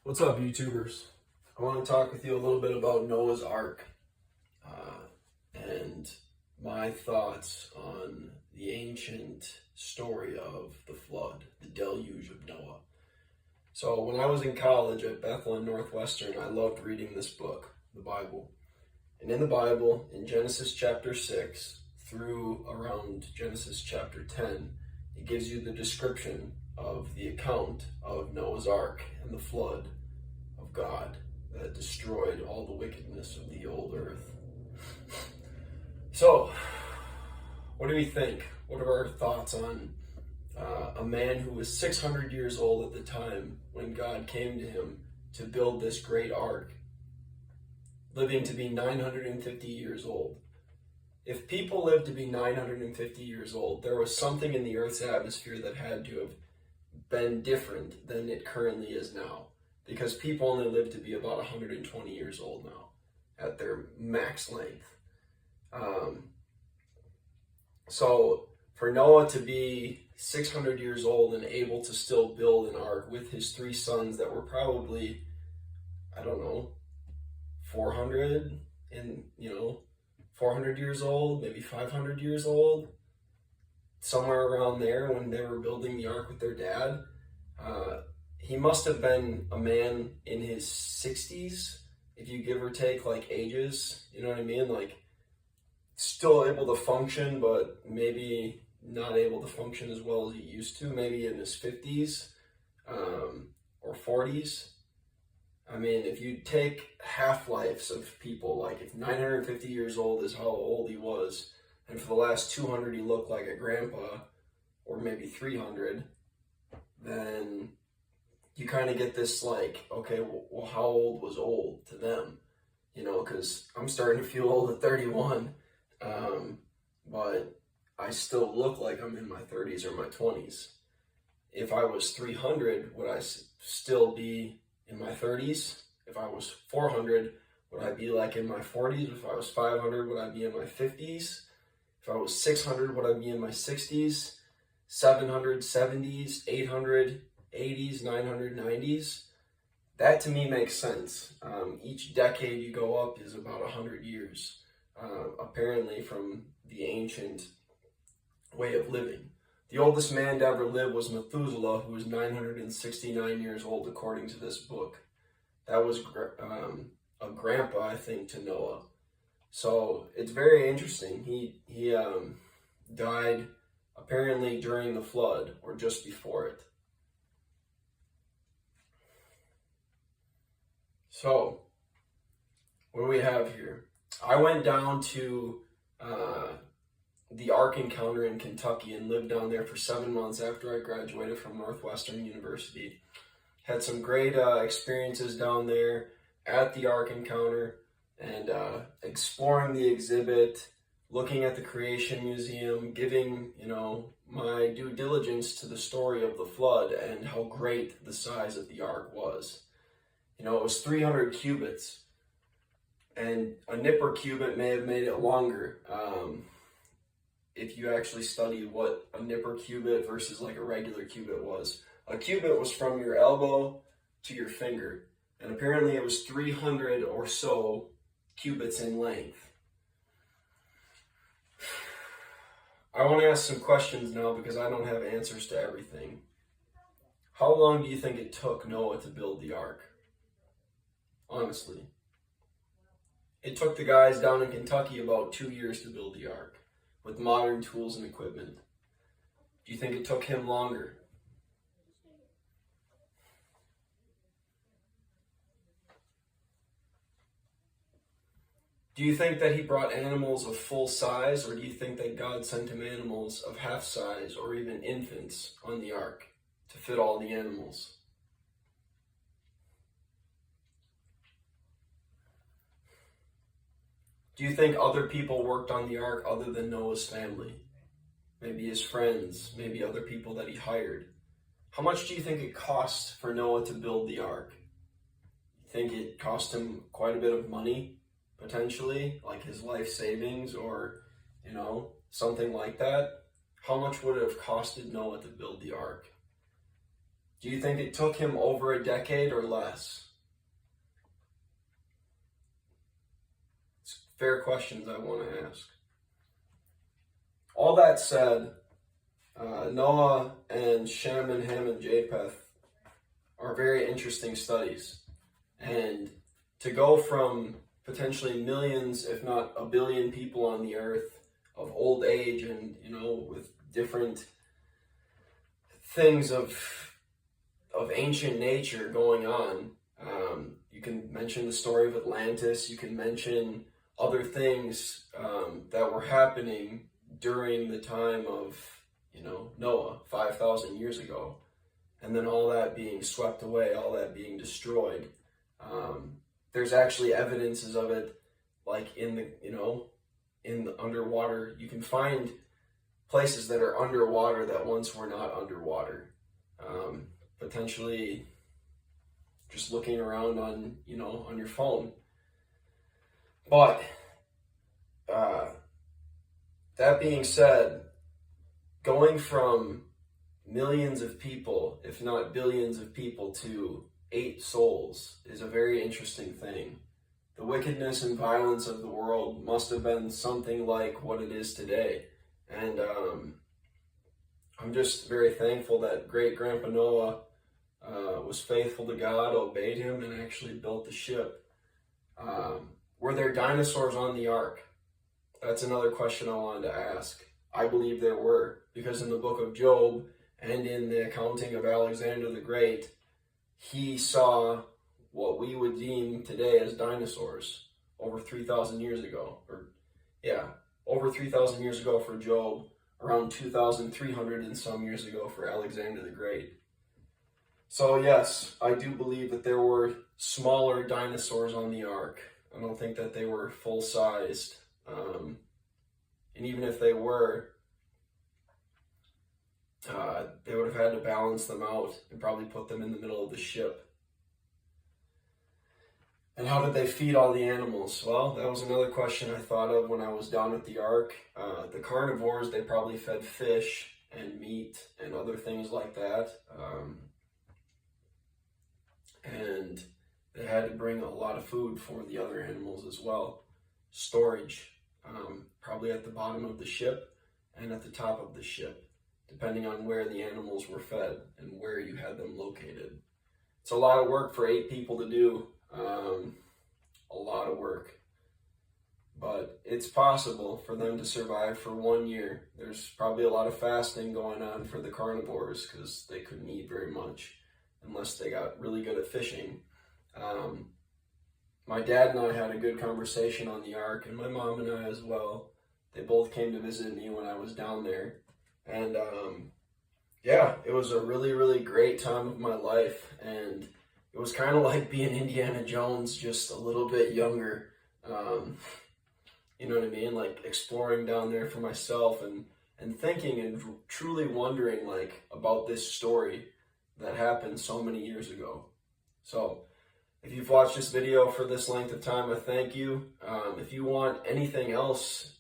What's up, YouTubers? I want to talk with you a little bit about Noah's Ark and my thoughts on the ancient story of the flood, the deluge of Noah. So when I was in college at Bethlehem Northwestern, I loved reading this book, the Bible. And in the Bible, in Genesis chapter 6 through around Genesis chapter 10, it gives you the description of the account of Noah's Ark and the flood of God that destroyed all the wickedness of the old earth. So, what do we think? What are our thoughts on a man who was 600 years old at the time when God came to him to build this great ark, living to be 950 years old? If people lived to be 950 years old, there was something in the Earth's atmosphere that had to have been different than it currently is now, because people only live to be about 120 years old now at their max length. So for Noah to be 600 years old and able to still build an ark with his three sons that were probably, 400 and 400 years old, maybe 500 years old, somewhere around there when they were building the ark with their dad. He must have been a man in his 60s, if you give or take like ages, you know what I mean? Like still able to function, but maybe not able to function as well as he used to, maybe in his 50s or 40s. I mean, if you take half-lives of people, like if 950 years old is how old he was, and for the last 200 he looked like a grandpa, or maybe 300, then you kind of get this like, okay, well, how old was old to them? Because I'm starting to feel old at 31, but I still look like I'm in my 30s or my 20s. If I was 300, would I still be in my 30s? If I was 400, would I be like in my 40s? If I was 500, would I be in my 50s? If I was 600, would I be in my 60s? 700, 70s, 800, 80s, 900, 90s? That to me makes sense. Each decade you go up is about 100 years, apparently from the ancient way of living. The oldest man to ever live was Methuselah, who was 969 years old, according to this book. That was a grandpa, I think, to Noah. So it's very interesting. He died apparently during the flood or just before it. So what do we have here? I went down to the Ark Encounter in Kentucky and lived down there for 7 months after I graduated from Northwestern University. Had some great experiences down there at the Ark Encounter and exploring the exhibit, looking at the Creation Museum, giving, my due diligence to the story of the flood and how great the size of the ark was. It was 300 cubits, and a Nippur cubit may have made it longer. If you actually study what a Nippur cubit versus like a regular cubit was. A cubit was from your elbow to your finger, and apparently it was 300 or so cubits in length. I want to ask some questions now because I don't have answers to everything. How long do you think it took Noah to build the ark? Honestly. It took the guys down in Kentucky about 2 years to build the ark with modern tools and equipment. Do you think it took him longer? Do you think that he brought animals of full size, or do you think that God sent him animals of half size or even infants on the ark to fit all the animals? Do you think other people worked on the ark other than Noah's family? Maybe his friends, maybe other people that he hired. How much do you think it cost for Noah to build the ark? You think it cost him quite a bit of money? Potentially, like his life savings or, something like that? How much would it have costed Noah to build the ark? Do Do you think it took him over a decade or less? It's fair questions I want to ask. All that said, Noah and Shem and Ham and Japheth are very interesting studies. And to go from potentially millions, if not a billion people on the earth of old age and, with different things of ancient nature going on. You can mention the story of Atlantis. You can mention other things that were happening during the time of, Noah, 5,000 years ago. And then all that being swept away, all that being destroyed. There's actually evidences of it, like in the underwater. You can find places that are underwater that once were not underwater. Potentially just looking around on your phone. But that being said, going from millions of people, if not billions of people, to 8 souls is a very interesting thing. The wickedness and violence of the world must have been something like what it is today. And I'm just very thankful that great-grandpa Noah was faithful to God, obeyed him, and actually built the ship. Were there dinosaurs on the ark? That's another question I wanted to ask. I believe there were, because in the book of Job and in the accounting of Alexander the Great, he saw what we would deem today as dinosaurs over 3,000 years ago. Over 3,000 years ago for Job, around 2,300 and some years ago for Alexander the Great. So yes, I do believe that there were smaller dinosaurs on the ark. I don't think that they were full-sized. And even if they were, they would have had to balance them out and probably put them in the middle of the ship. And how did they feed all the animals? Well, that was another question I thought of when I was down at the ark. The carnivores, they probably fed fish and meat and other things like that. And they had to bring a lot of food for the other animals as well. Storage, probably at the bottom of the ship and at the top of the ship, depending on where the animals were fed and where you had them located. It's a lot of work for 8 people to do. A lot of work. But it's possible for them to survive for 1 year. There's probably a lot of fasting going on for the carnivores because they couldn't eat very much unless they got really good at fishing. My dad and I had a good conversation on the ark, and my mom and I as well. They both came to visit me when I was down there. And it was a really, really great time of my life. And it was kind of like being Indiana Jones, just a little bit younger. You know what I mean? Like exploring down there for myself and thinking and truly wondering about this story that happened so many years ago. So if you've watched this video for this length of time, I thank you. If you want anything else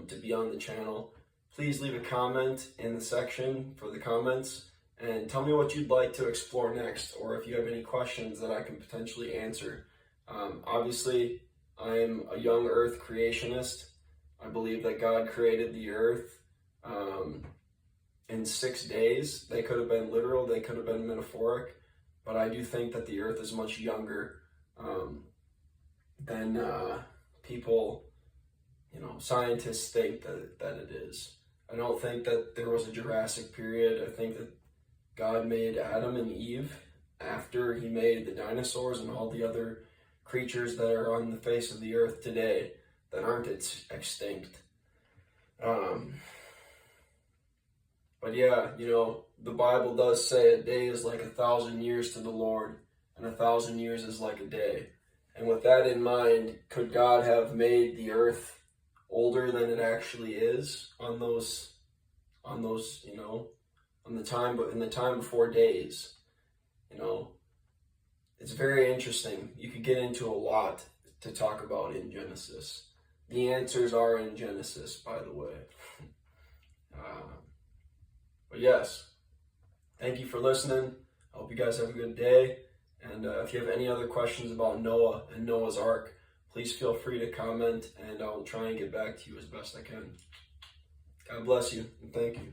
to be on the channel, please leave a comment in the section for the comments and tell me what you'd like to explore next, or if you have any questions that I can potentially answer. Obviously, I am a young earth creationist. I believe that God created the earth in 6 days. They could have been literal, they could have been metaphoric, but I do think that the earth is much younger than people, scientists think that it is. I don't think that there was a Jurassic period. I think that God made Adam and Eve after he made the dinosaurs and all the other creatures that are on the face of the earth today that aren't extinct. But yeah, the Bible does say a day is like 1,000 years to the Lord, and 1,000 years is like a day. And with that in mind, could God have made the earth older than it actually is in the time before days? It's very interesting. You could get into a lot to talk about in Genesis. The answers are in Genesis, by the way. But yes, thank you for listening. I hope you guys have a good day. And if you have any other questions about Noah and Noah's Ark, please feel free to comment, and I will try and get back to you as best I can. God bless you, and thank you.